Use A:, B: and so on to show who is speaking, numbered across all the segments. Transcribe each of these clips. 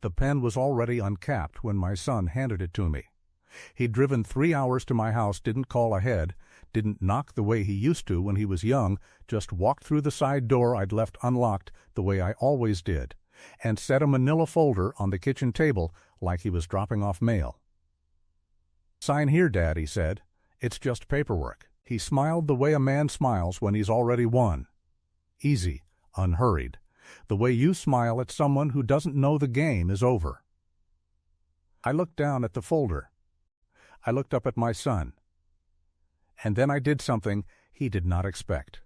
A: The pen was already uncapped when my son handed it to me. He'd driven 3 hours to my house, didn't call ahead, didn't knock the way he used to when he was young, just walked through the side door I'd left unlocked the way I always did, and set a manila folder on the kitchen table like he was dropping off mail. "Sign here, Dad," he said. "It's just paperwork." He smiled the way a man smiles when he's already won. Easy, unhurried, the way you smile at someone who doesn't know the game is over. I looked down at the folder. I looked up at my son. And then I did something he did not expect.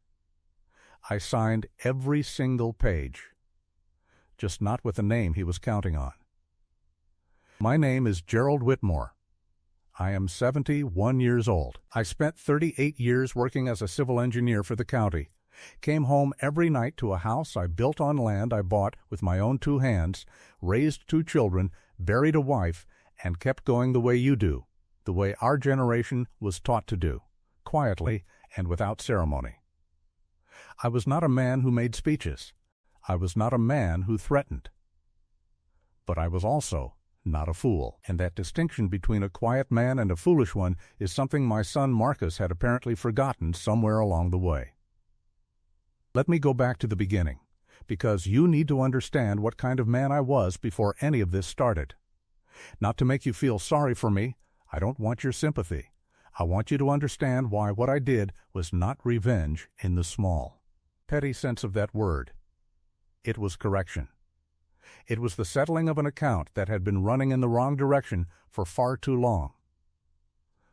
A: I signed every single page, just not with the name he was counting on. My name is Gerald Whitmore. I am 71 years old. I spent 38 years working as a civil engineer for the county. Came home every night to a house I built on land I bought with my own 2 hands, raised 2 children, buried a wife, and kept going the way you do, the way our generation was taught to do, quietly and without ceremony. I was not a man who made speeches. I was not a man who threatened. But I was also not a fool, and that distinction between a quiet man and a foolish one is something my son Marcus had apparently forgotten somewhere along the way. Let me go back to the beginning, because you need to understand what kind of man I was before any of this started. Not to make you feel sorry for me, I don't want your sympathy. I want you to understand why what I did was not revenge in the small, petty sense of that word. It was correction. It was the settling of an account that had been running in the wrong direction for far too long.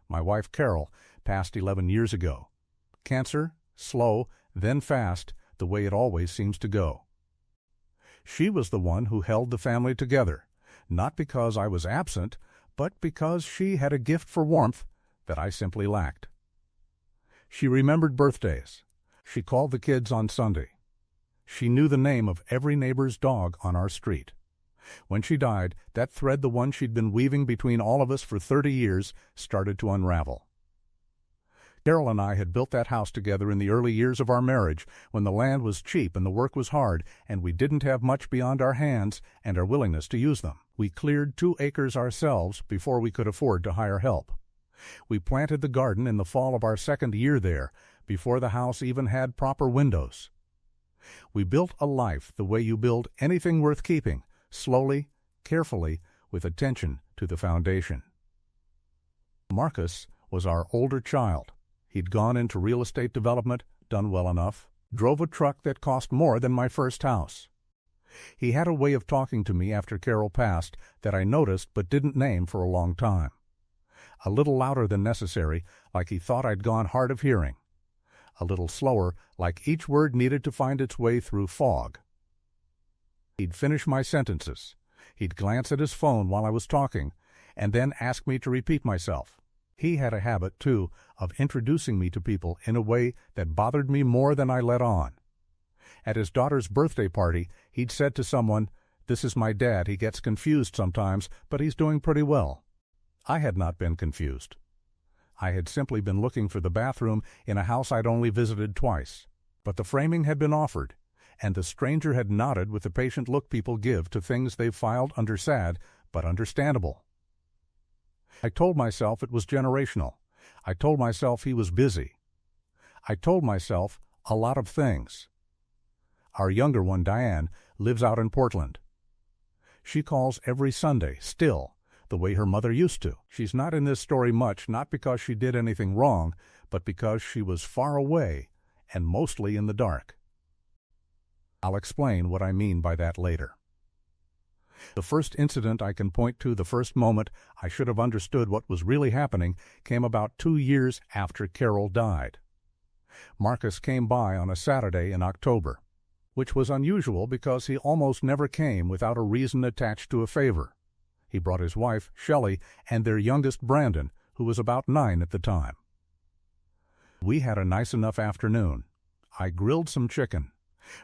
A: My wife Carol passed 11 years ago. Cancer, slow, then fast, the way it always seems to go. She was the one who held the family together, not because I was absent, but because she had a gift for warmth that I simply lacked. She remembered birthdays. She called the kids on Sunday. She knew the name of every neighbor's dog on our street. When she died, that thread, the one she'd been weaving between all of us for 30 years, started to unravel. Gerald and I had built that house together in the early years of our marriage, when the land was cheap and the work was hard, and we didn't have much beyond our hands and our willingness to use them. We cleared 2 acres ourselves before we could afford to hire help. We planted the garden in the fall of our 2nd year there, before the house even had proper windows. We built a life the way you build anything worth keeping, slowly, carefully, with attention to the foundation. Marcus was our older child. He'd gone into real estate development, done well enough, drove a truck that cost more than my first house. He had a way of talking to me after Carol passed that I noticed but didn't name for a long time. A little louder than necessary, like he thought I'd gone hard of hearing. A little slower, like each word needed to find its way through fog. He'd finish my sentences. He'd glance at his phone while I was talking, and then ask me to repeat myself. He had a habit, too, of introducing me to people in a way that bothered me more than I let on. At his daughter's birthday party, he'd said to someone, "This is my dad. He gets confused sometimes, but he's doing pretty well." I had not been confused. I had simply been looking for the bathroom in a house I'd only visited twice. But the framing had been offered, and the stranger had nodded with the patient look people give to things they've filed under sad but understandable. I told myself it was generational. I told myself he was busy. I told myself a lot of things. Our younger one, Diane, lives out in Portland. She calls every Sunday, still, the way her mother used to. She's not in this story much, not because she did anything wrong, but because she was far away and mostly in the dark. I'll explain what I mean by that later. The first incident I can point to, the first moment I should have understood what was really happening, came about 2 years after Carol died. Marcus came by on a Saturday in October, which was unusual because he almost never came without a reason attached to a favor. He brought his wife, Shelley, and their youngest, Brandon, who was about 9 at the time. We had a nice enough afternoon. I grilled some chicken.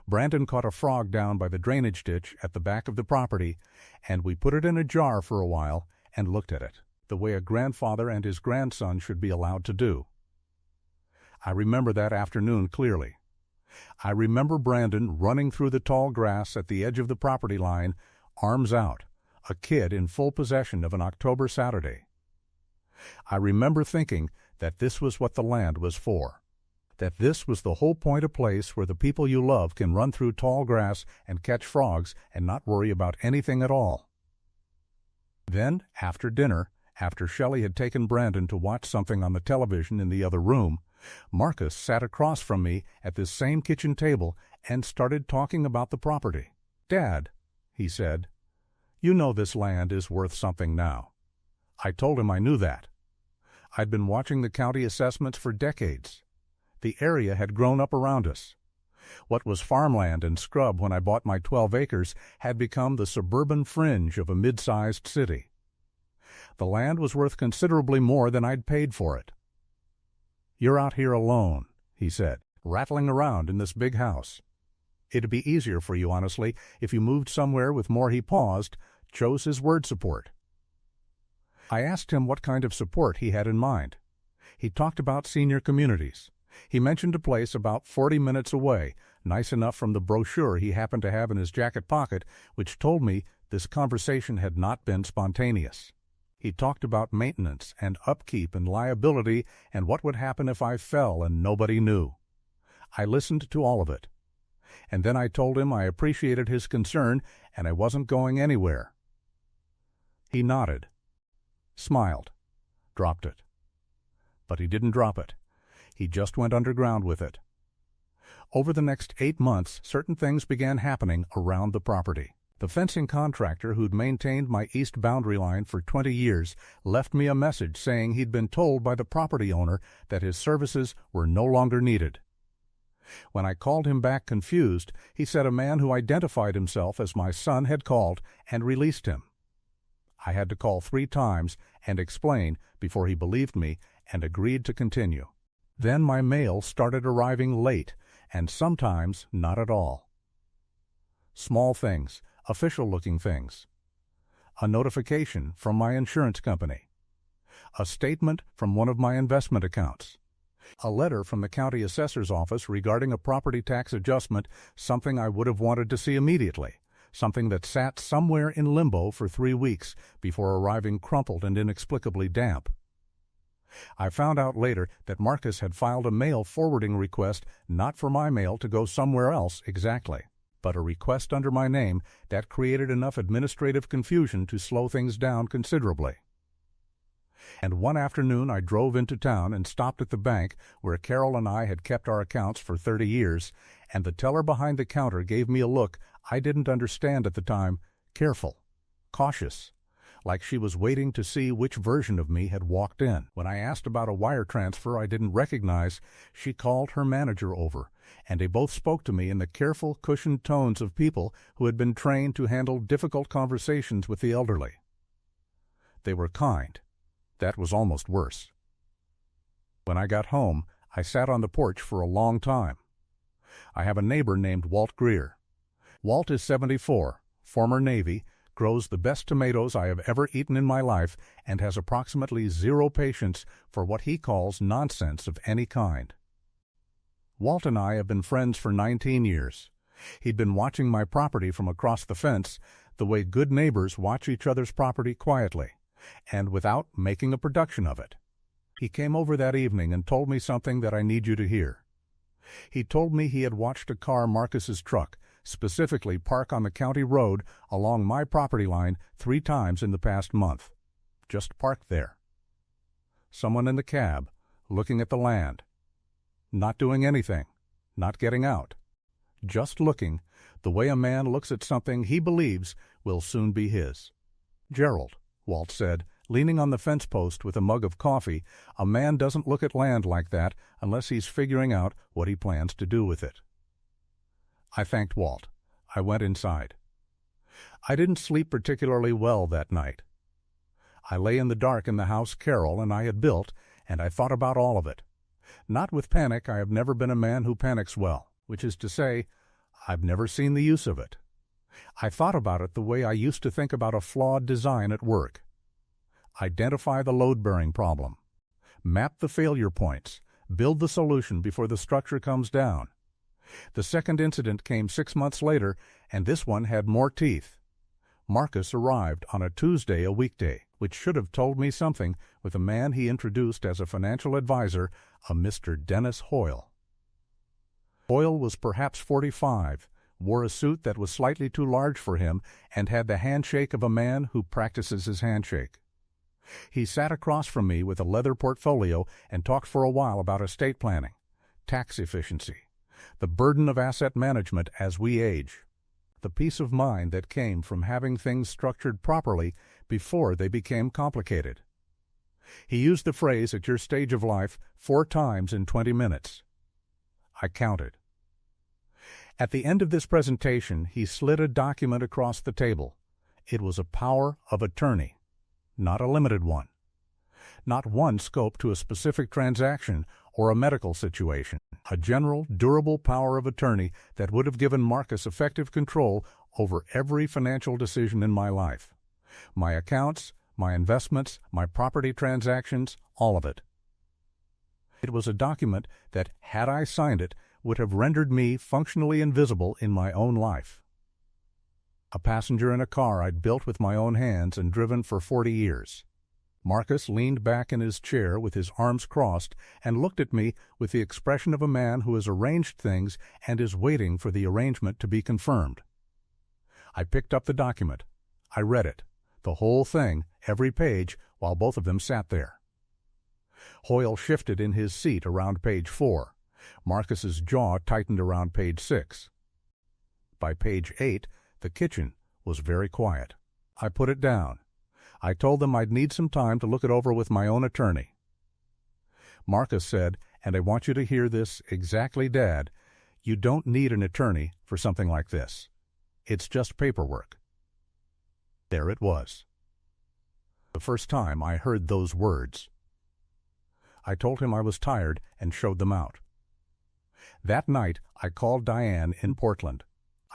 A: Brandon caught a frog down by the drainage ditch at the back of the property, and we put it in a jar for a while and looked at it, the way a grandfather and his grandson should be allowed to do. I remember that afternoon clearly. I remember Brandon running through the tall grass at the edge of the property line, arms out, a kid in full possession of an October Saturday. I remember thinking that this was what the land was for, that this was the whole point, a place where the people you love can run through tall grass and catch frogs and not worry about anything at all. Then, after dinner, after Shelley had taken Brandon to watch something on the television in the other room, Marcus sat across from me at this same kitchen table and started talking about the property. "Dad," he said, "you know this land is worth something now." I told him I knew that. I'd been watching the county assessments for decades. The area had grown up around us. What was farmland and scrub when I bought my 12 acres had become the suburban fringe of a mid-sized city. The land was worth considerably more than I'd paid for it. "You're out here alone," he said, "rattling around in this big house. It'd be easier for you, honestly, if you moved somewhere with more." He paused, chose his word support. I asked him what kind of support he had in mind. He talked about senior communities. He mentioned a place about 40 minutes away, nice enough from the brochure he happened to have in his jacket pocket, which told me this conversation had not been spontaneous. He talked about maintenance and upkeep and liability and what would happen if I fell and nobody knew. I listened to all of it. And then I told him I appreciated his concern and I wasn't going anywhere. He nodded, smiled, dropped it. But he didn't drop it. He just went underground with it. Over the next 8 months, certain things began happening around the property. The fencing contractor who'd maintained my east boundary line for 20 years left me a message saying he'd been told by the property owner that his services were no longer needed. When I called him back confused, he said a man who identified himself as my son had called and released him. I had to call 3 times and explain before he believed me and agreed to continue. Then my mail started arriving late, and sometimes not at all. Small things, official-looking things. A notification from my insurance company. A statement from one of my investment accounts. A letter from the county assessor's office regarding a property tax adjustment, something I would have wanted to see immediately, something that sat somewhere in limbo for 3 weeks before arriving crumpled and inexplicably damp. I found out later that Marcus had filed a mail forwarding request not for my mail to go somewhere else exactly, but a request under my name that created enough administrative confusion to slow things down considerably. And one afternoon I drove into town and stopped at the bank where Carol and I had kept our accounts for 30 years, and the teller behind the counter gave me a look I didn't understand at the time, careful, cautious, like she was waiting to see which version of me had walked in. When I asked about a wire transfer I didn't recognize, she called her manager over, and they both spoke to me in the careful, cushioned tones of people who had been trained to handle difficult conversations with the elderly. They were kind. That was almost worse. When I got home, I sat on the porch for a long time. I have a neighbor named Walt Greer. Walt is 74, former Navy, grows the best tomatoes I have ever eaten in my life, and has approximately 0 patience for what he calls nonsense of any kind. Walt and I have been friends for 19 years. He'd been watching my property from across the fence, the way good neighbors watch each other's property quietly, and without making a production of it. He came over that evening and told me something that I need you to hear. He told me he had watched a car Marcus's truck, specifically park on the county road along my property line 3 times in the past month. Just parked there. Someone in the cab, looking at the land. Not doing anything, not getting out. Just looking, the way a man looks at something he believes will soon be his. "Gerald," Walt said, leaning on the fence post with a mug of coffee, "a man doesn't look at land like that unless he's figuring out what he plans to do with it." I thanked Walt. I went inside. I didn't sleep particularly well that night. I lay in the dark in the house Carol and I had built, and I thought about all of it. Not with panic. I have never been a man who panics well, which is to say, I've never seen the use of it. I thought about it the way I used to think about a flawed design at work. Identify the load-bearing problem. Map the failure points. Build the solution before the structure comes down. The second incident came 6 months later, and this one had more teeth. Marcus arrived on a Tuesday, a weekday, which should have told me something, with a man he introduced as a financial advisor, a Mr. Dennis Hoyle. Hoyle was perhaps 45, wore a suit that was slightly too large for him, and had the handshake of a man who practices his handshake. He sat across from me with a leather portfolio and talked for a while about estate planning, tax efficiency, the burden of asset management as we age, the peace of mind that came from having things structured properly before they became complicated. He used the phrase "at your stage of life" 4 times in 20 minutes. I counted. At the end of this presentation, he slid a document across the table. It was a power of attorney, not a limited one. Not one scoped to a specific transaction or a medical situation. A general, durable power of attorney that would have given Marcus effective control over every financial decision in my life. My accounts, my investments, my property transactions, all of it. It was a document that, had I signed it, would have rendered me functionally invisible in my own life. A passenger in a car I'd built with my own hands and driven for 40 years. Marcus leaned back in his chair with his arms crossed and looked at me with the expression of a man who has arranged things and is waiting for the arrangement to be confirmed. I picked up the document. I read it, the whole thing, every page, while both of them sat there. Hoyle shifted in his seat around page 4. Marcus's jaw tightened around page 6. By page 8, the kitchen was very quiet. I put it down. I told them I'd need some time to look it over with my own attorney. Marcus said, and I want you to hear this exactly, Dad, you don't need an attorney for something like this. It's just paperwork. There it was. The first time I heard those words. I told him I was tired and showed them out. That night I called Diane in Portland.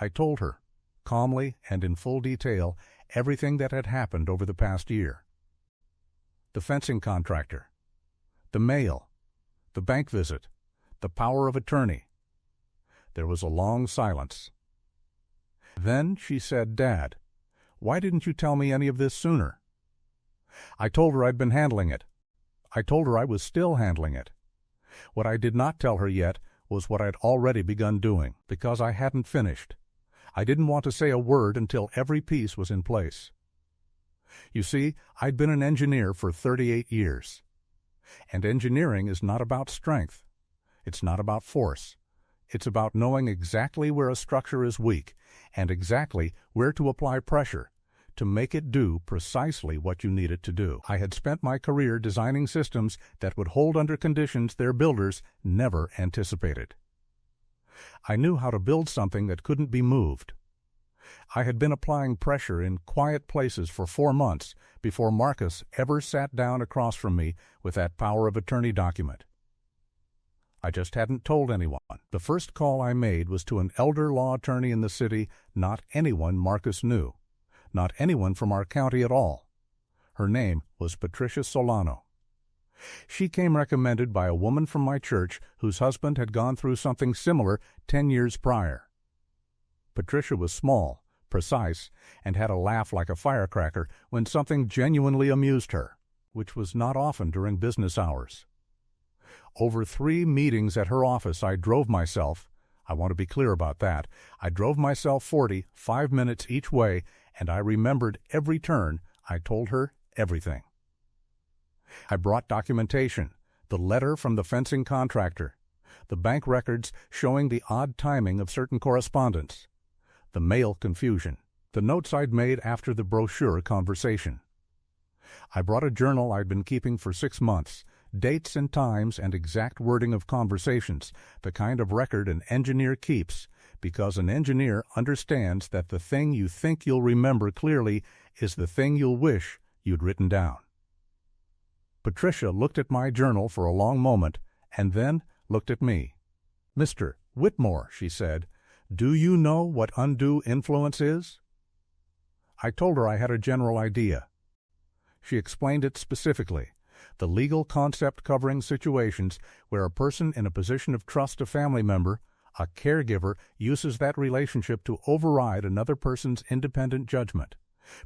A: I told her, calmly and in full detail, everything that had happened over the past year. The fencing contractor, the mail, the bank visit, the power of attorney. There was a long silence. Then she said, "Dad, why didn't you tell me any of this sooner?" I told her I'd been handling it. I told her I was still handling it. What I did not tell her yet was what I'd already begun doing, because I hadn't finished. I didn't want to say a word until every piece was in place. You see, I'd been an engineer for 38 years. And engineering is not about strength. It's not about force. It's about knowing exactly where a structure is weak and exactly where to apply pressure to make it do precisely what you need it to do. I had spent my career designing systems that would hold under conditions their builders never anticipated. I knew how to build something that couldn't be moved. I had been applying pressure in quiet places for 4 months before Marcus ever sat down across from me with that power of attorney document. I just hadn't told anyone. The first call I made was to an elder law attorney in the city, not anyone Marcus knew, not anyone from our county at all. Her name was Patricia Solano. She came recommended by a woman from my church whose husband had gone through something similar 10 years prior. Patricia was small, precise, and had a laugh like a firecracker when something genuinely amused her, which was not often during business hours. Over 3 meetings at her office I drove myself, I want to be clear about that, I drove myself 45 minutes each way, and I remembered every turn. I told her everything. I brought documentation, the letter from the fencing contractor, the bank records showing the odd timing of certain correspondence, the mail confusion, the notes I'd made after the brochure conversation. I brought a journal I'd been keeping for 6 months, dates and times and exact wording of conversations, the kind of record an engineer keeps, because an engineer understands that the thing you think you'll remember clearly is the thing you'll wish you'd written down. Patricia looked at my journal for a long moment and then looked at me. "Mr. Whitmore," she said, "do you know what undue influence is?" I told her I had a general idea. She explained it specifically, the legal concept covering situations where a person in a position of trust a family member, a caregiver, uses that relationship to override another person's independent judgment,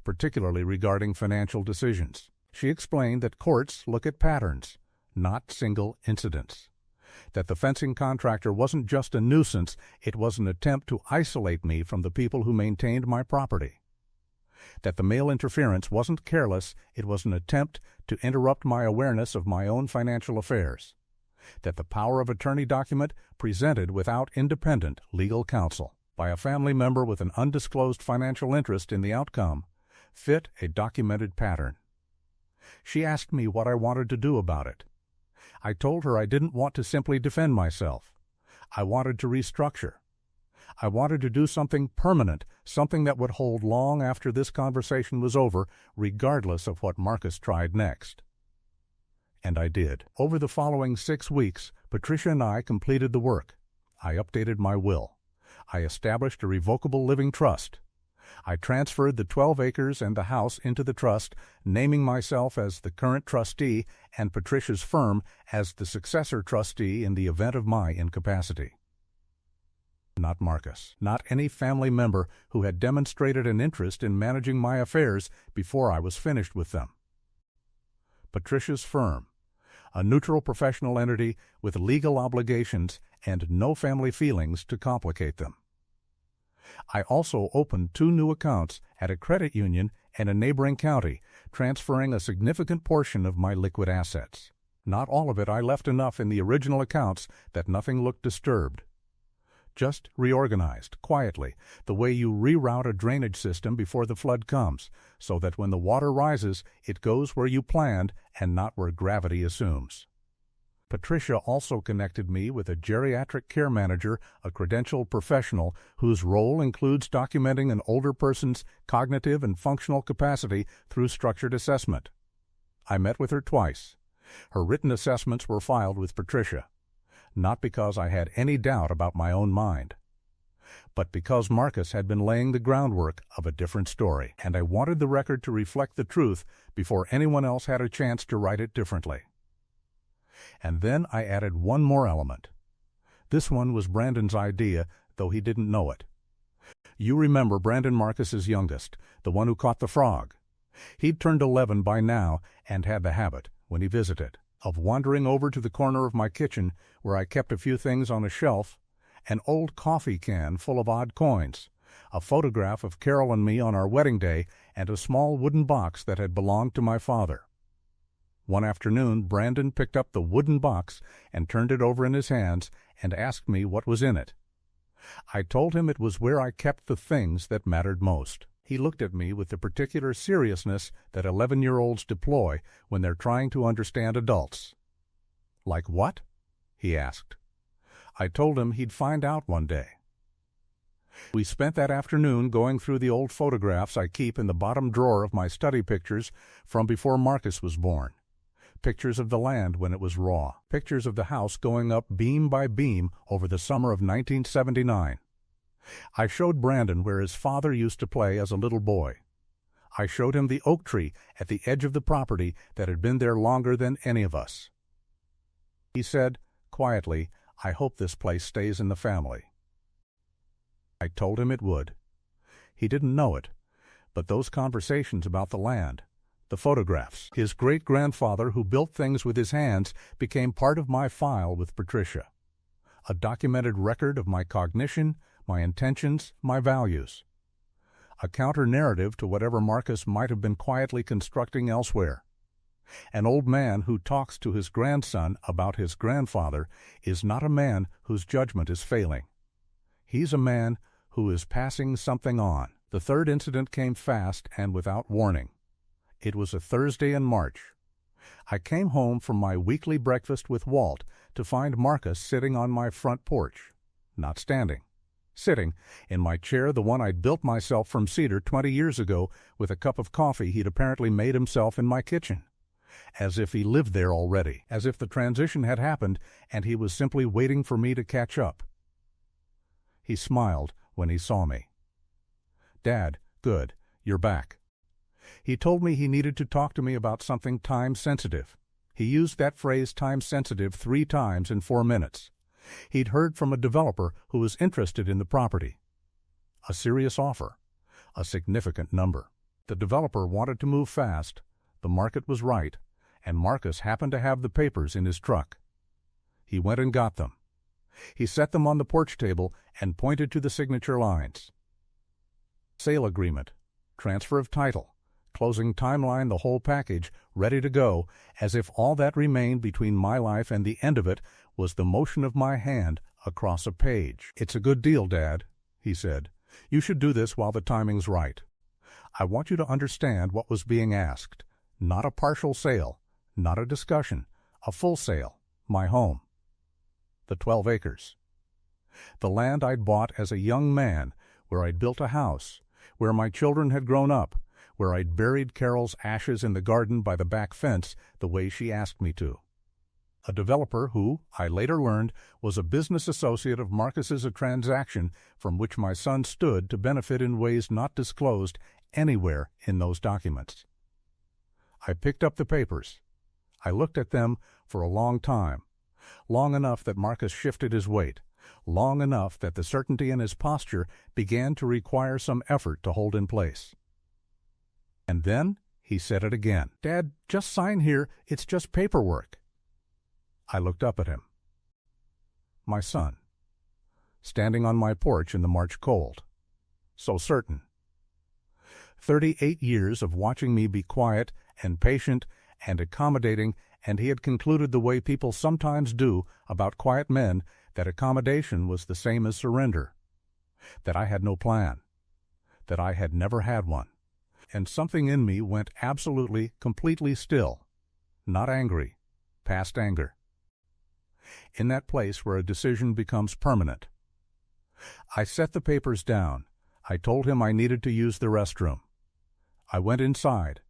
A: particularly regarding financial decisions. She explained that courts look at patterns, not single incidents. That the fencing contractor wasn't just a nuisance, it was an attempt to isolate me from the people who maintained my property. That the male interference wasn't careless, it was an attempt to interrupt my awareness of my own financial affairs. That the power of attorney document presented without independent legal counsel by a family member with an undisclosed financial interest in the outcome fit a documented pattern. She asked me what I wanted to do about it. I told her I didn't want to simply defend myself. I wanted to restructure. I wanted to do something permanent, something that would hold long after this conversation was over, regardless of what Marcus tried next. And I did. Over the following 6 weeks, Patricia and I completed the work. I updated my will. I established a revocable living trust. I transferred the 12 acres and the house into the trust, naming myself as the current trustee and Patricia's firm as the successor trustee in the event of my incapacity. Not Marcus, not any family member who had demonstrated an interest in managing my affairs before I was finished with them. Patricia's firm, a neutral professional entity with legal obligations and no family feelings to complicate them. I also opened 2 new accounts at a credit union and a neighboring county, transferring a significant portion of my liquid assets. Not all of it. I left enough in the original accounts that nothing looked disturbed. Just reorganized, quietly, the way you reroute a drainage system before the flood comes, so that when the water rises, it goes where you planned and not where gravity assumes. Patricia also connected me with a geriatric care manager, a credentialed professional whose role includes documenting an older person's cognitive and functional capacity through structured assessment. I met with her twice. Her written assessments were filed with Patricia, not because I had any doubt about my own mind, but because Marcus had been laying the groundwork of a different story, and I wanted the record to reflect the truth before anyone else had a chance to write it differently. And then I added one more element. This one was Brandon's idea, though he didn't know it. You remember Brandon, Marcus's youngest, the one who caught the frog. He'd turned 11 by now and had the habit, when he visited, of wandering over to the corner of my kitchen where I kept a few things on a shelf, an old coffee can full of odd coins, a photograph of Carol and me on our wedding day, and a small wooden box that had belonged to my father. One afternoon, Brandon picked up the wooden box and turned it over in his hands and asked me what was in it. I told him it was where I kept the things that mattered most. He looked at me with the particular seriousness that 11-year-olds deploy when they're trying to understand adults. "Like what?" he asked. I told him he'd find out one day. We spent that afternoon going through the old photographs I keep in the bottom drawer of my study pictures from before Marcus was born. Pictures of the land when it was raw. Pictures of the house going up beam by beam over the summer of 1979. I showed Brandon where his father used to play as a little boy. I showed him the oak tree at the edge of the property that had been there longer than any of us. He said, quietly, "I hope this place stays in the family." I told him it would. He didn't know it, but those conversations about the land, the photographs, his great-grandfather who built things with his hands, became part of my file with Patricia. A documented record of my cognition, my intentions, my values. A counter-narrative to whatever Marcus might have been quietly constructing elsewhere. An old man who talks to his grandson about his grandfather is not a man whose judgment is failing. He's a man who is passing something on. The third incident came fast and without warning. It was a Thursday in March. I came home from my weekly breakfast with Walt to find Marcus sitting on my front porch. Not standing. Sitting in my chair, the one I'd built myself from cedar 20 years ago, with a cup of coffee he'd apparently made himself in my kitchen. As if he lived there already, as if the transition had happened and he was simply waiting for me to catch up. He smiled when he saw me. "Dad, good, you're back." He told me he needed to talk to me about something time-sensitive. He used that phrase time-sensitive 3 times in 4 minutes. He'd heard from a developer who was interested in the property. A serious offer. A significant number. The developer wanted to move fast, the market was right, and Marcus happened to have the papers in his truck. He went and got them. He set them on the porch table and pointed to the signature lines. Sale agreement, transfer of title, closing timeline, the whole package, ready to go, as if all that remained between my life and the end of it was the motion of my hand across a page. "It's a good deal, Dad," he said. "You should do this while the timing's right. I want you to understand what was being asked. Not a partial sale, not a discussion, a full sale, my home. The 12 acres. The land I'd bought as a young man, where I'd built a house, where my children had grown up, where I'd buried Carol's ashes in the garden by the back fence the way she asked me to. A developer who, I later learned, was a business associate of Marcus's, a transaction from which my son stood to benefit in ways not disclosed anywhere in those documents. I picked up the papers. I looked at them for a long time, long enough that Marcus shifted his weight, long enough that the certainty in his posture began to require some effort to hold in place. And then he said it again. "Dad, just sign here, it's just paperwork." I looked up at him. My son, standing on my porch in the March cold, so certain. 38 years of watching me be quiet and patient and accommodating, and he had concluded the way people sometimes do about quiet men, that accommodation was the same as surrender, that I had no plan, that I had never had one. And something in me went absolutely, completely still, not angry, past anger. In that place where a decision becomes permanent. I set the papers down. I told him I needed to use the restroom. I went inside.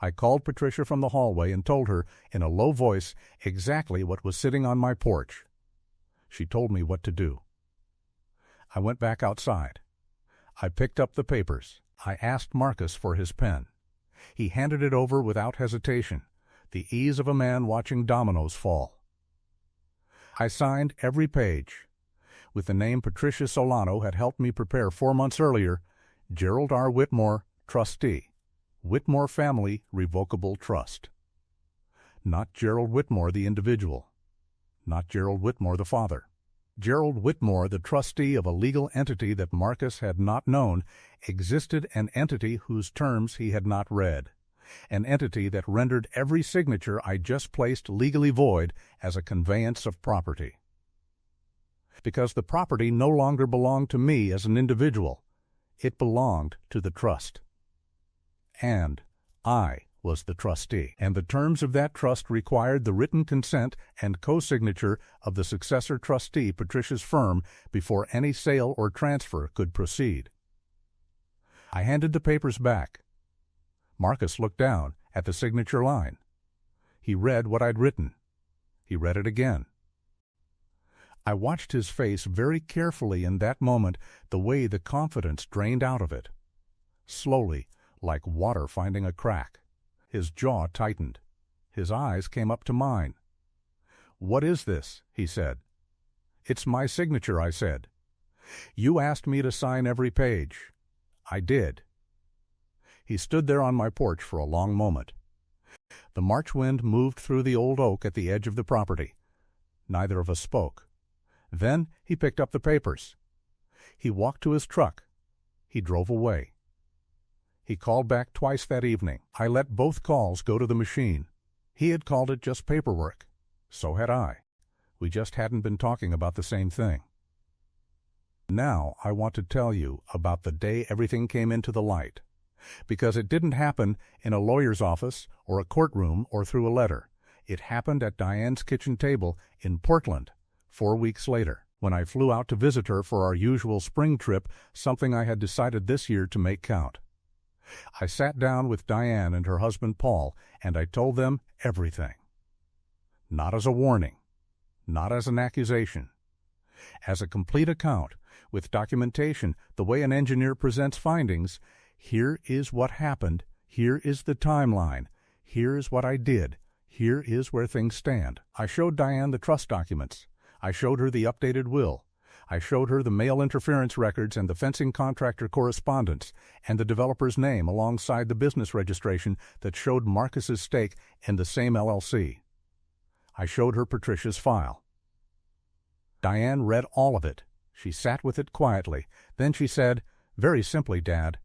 A: I called Patricia from the hallway and told her, in a low voice, exactly what was sitting on my porch. She told me what to do. I went back outside. I picked up the papers. I asked Marcus for his pen. He handed it over without hesitation, the ease of a man watching dominoes fall. I signed every page. With the name Patricia Solano had helped me prepare 4 months earlier, Gerald R. Whitmore, trustee. Whitmore Family Revocable Trust. Not Gerald Whitmore the individual. Not Gerald Whitmore the father. Gerald Whitmore, the trustee of a legal entity that Marcus had not known, existed, an entity whose terms he had not read, an entity that rendered every signature I just placed legally void as a conveyance of property. Because the property no longer belonged to me as an individual, it belonged to the trust. And I was the trustee, and the terms of that trust required the written consent and co-signature of the successor trustee, Patricia's firm, before any sale or transfer could proceed. I handed the papers back. Marcus looked down at the signature line. He read what I'd written. He read it again. I watched his face very carefully in that moment, the way the confidence drained out of it. Slowly, like water finding a crack. His jaw tightened. His eyes came up to mine. "What is this?" he said. "It's my signature," I said. "You asked me to sign every page. I did." He stood there on my porch for a long moment. The March wind moved through the old oak at the edge of the property. Neither of us spoke. Then he picked up the papers. He walked to his truck. He drove away. He called back twice that evening. I let both calls go to the machine. He had called it just paperwork. So had I. We just hadn't been talking about the same thing. Now I want to tell you about the day everything came into the light. Because it didn't happen in a lawyer's office or a courtroom or through a letter. It happened at Diane's kitchen table in Portland 4 weeks later, when I flew out to visit her for our usual spring trip, something I had decided this year to make count. I sat down with Diane and her husband Paul, and I told them everything. Not as a warning, not as an accusation. As a complete account, with documentation, the way an engineer presents findings. Here is what happened, here is the timeline, here is what I did, here is where things stand. I showed Diane the trust documents. I showed her the updated will. I showed her the mail interference records and the fencing contractor correspondence and the developer's name alongside the business registration that showed Marcus's stake in the same LLC. I showed her Patricia's file. Diane read all of it. She sat with it quietly. Then she said, "Very simply, Dad,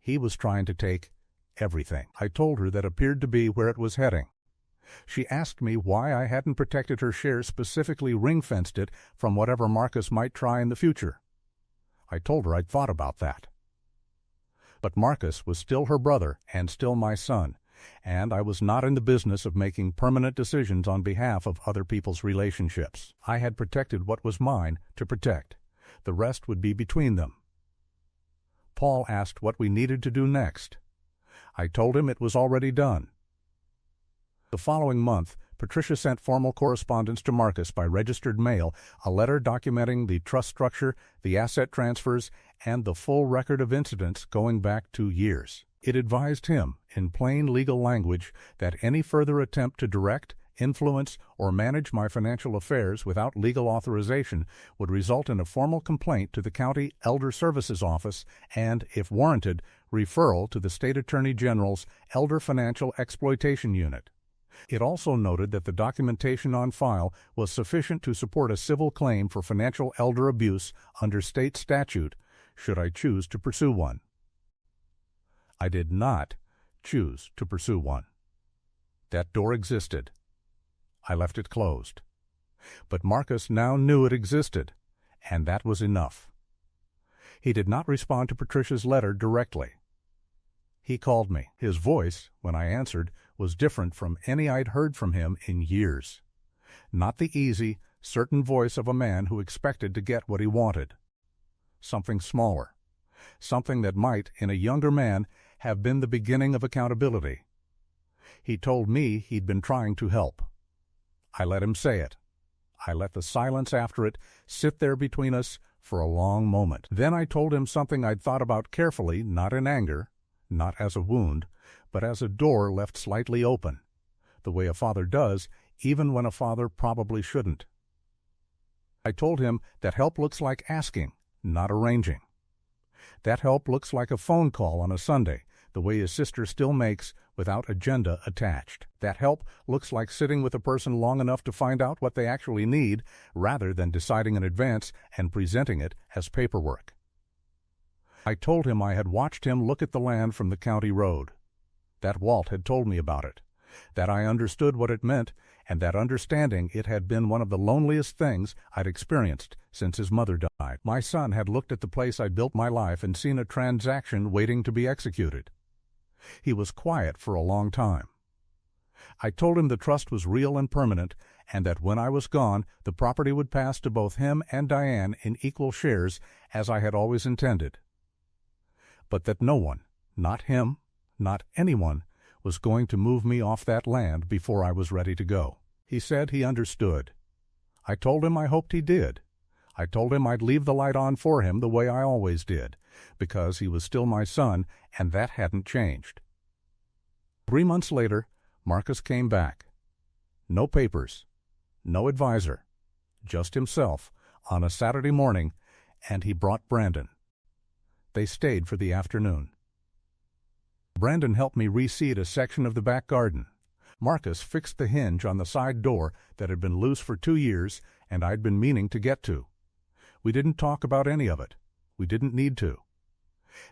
A: he was trying to take everything." I told her that appeared to be where it was heading. She asked me why I hadn't protected her shares, specifically ring-fenced it from whatever Marcus might try in the future. I told her I'd thought about that. But Marcus was still her brother and still my son, and I was not in the business of making permanent decisions on behalf of other people's relationships. I had protected what was mine to protect. The rest would be between them. Paul asked what we needed to do next. I told him it was already done. The following month, Patricia sent formal correspondence to Marcus by registered mail, a letter documenting the trust structure, the asset transfers, and the full record of incidents going back 2 years. It advised him, in plain legal language, that any further attempt to direct, influence, or manage my financial affairs without legal authorization would result in a formal complaint to the County Elder Services Office and, if warranted, referral to the State Attorney General's Elder Financial Exploitation Unit. It also noted that the documentation on file was sufficient to support a civil claim for financial elder abuse under state statute, should I choose to pursue one. I did not choose to pursue one. That door existed. I left it closed. But Marcus now knew it existed, and that was enough. He did not respond to Patricia's letter directly. He called me. His voice, when I answered, was different from any I'd heard from him in years. Not the easy, certain voice of a man who expected to get what he wanted. Something smaller. Something that might, in a younger man, have been the beginning of accountability. He told me he'd been trying to help. I let him say it. I let the silence after it sit there between us for a long moment. Then I told him something I'd thought about carefully, not in anger, not as a wound, but as a door left slightly open, the way a father does, even when a father probably shouldn't. I told him that help looks like asking, not arranging. That help looks like a phone call on a Sunday, the way his sister still makes, without agenda attached. That help looks like sitting with a person long enough to find out what they actually need, rather than deciding in advance and presenting it as paperwork. I told him I had watched him look at the land from the county road, that Walt had told me about it, that I understood what it meant, and that understanding it had been one of the loneliest things I'd experienced since his mother died. My son had looked at the place I built my life and seen a transaction waiting to be executed. He was quiet for a long time. I told him the trust was real and permanent, and that when I was gone, the property would pass to both him and Diane in equal shares, as I had always intended. But that no one, not him, not anyone, was going to move me off that land before I was ready to go. He said he understood. I told him I hoped he did. I told him I'd leave the light on for him the way I always did, because he was still my son, and that hadn't changed. 3 months later, Marcus came back. No papers, no advisor, just himself, on a Saturday morning, and he brought Brandon. They stayed for the afternoon. Brandon helped me reseed a section of the back garden. Marcus fixed the hinge on the side door that had been loose for 2 years and I'd been meaning to get to. We didn't talk about any of it. We didn't need to.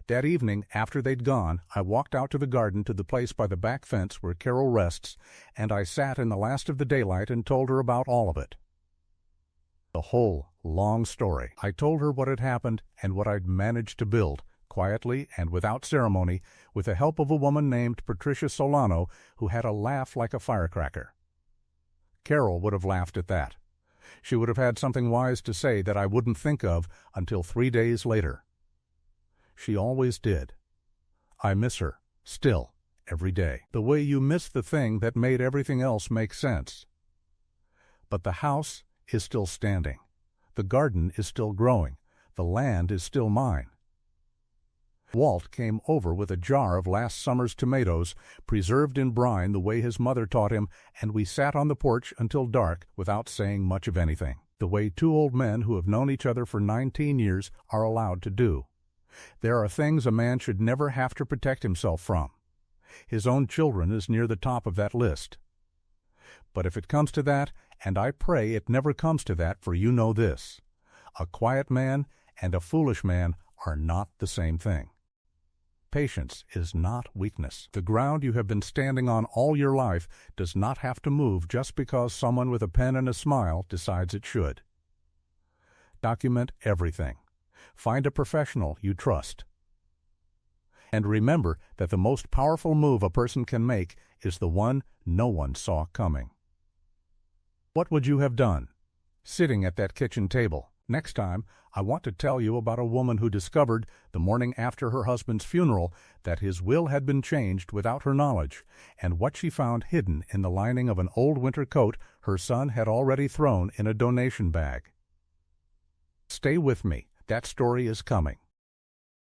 A: That evening, after they'd gone, I walked out to the garden to the place by the back fence where Carol rests, and I sat in the last of the daylight and told her about all of it. The whole long story. I told her what had happened and what I'd managed to build, quietly and without ceremony, with the help of a woman named Patricia Solano, who had a laugh like a firecracker. Carol would have laughed at that. She would have had something wise to say that I wouldn't think of until 3 days later. She always did. I miss her, still, every day, the way you miss the thing that made everything else make sense. But the house is still standing. The garden is still growing. The land is still mine. Walt came over with a jar of last summer's tomatoes, preserved in brine the way his mother taught him, and we sat on the porch until dark without saying much of anything. the way two old men who have known each other for 19 years are allowed to do. There are things a man should never have to protect himself from. His own children is near the top of that list. But if it comes to that, and I pray it never comes to that, for you know this: a quiet man and a foolish man are not the same thing. Patience is not weakness. The ground you have been standing on all your life does not have to move just because someone with a pen and a smile decides it should. Document everything. Find a professional you trust. And remember that the most powerful move a person can make is the one no one saw coming. What would you have done? Sitting at that kitchen table. Next time, I want to tell you about a woman who discovered, the morning after her husband's funeral, that his will had been changed without her knowledge, and what she found hidden in the lining of an old winter coat her son had already thrown in a donation bag. Stay with me. That story is coming.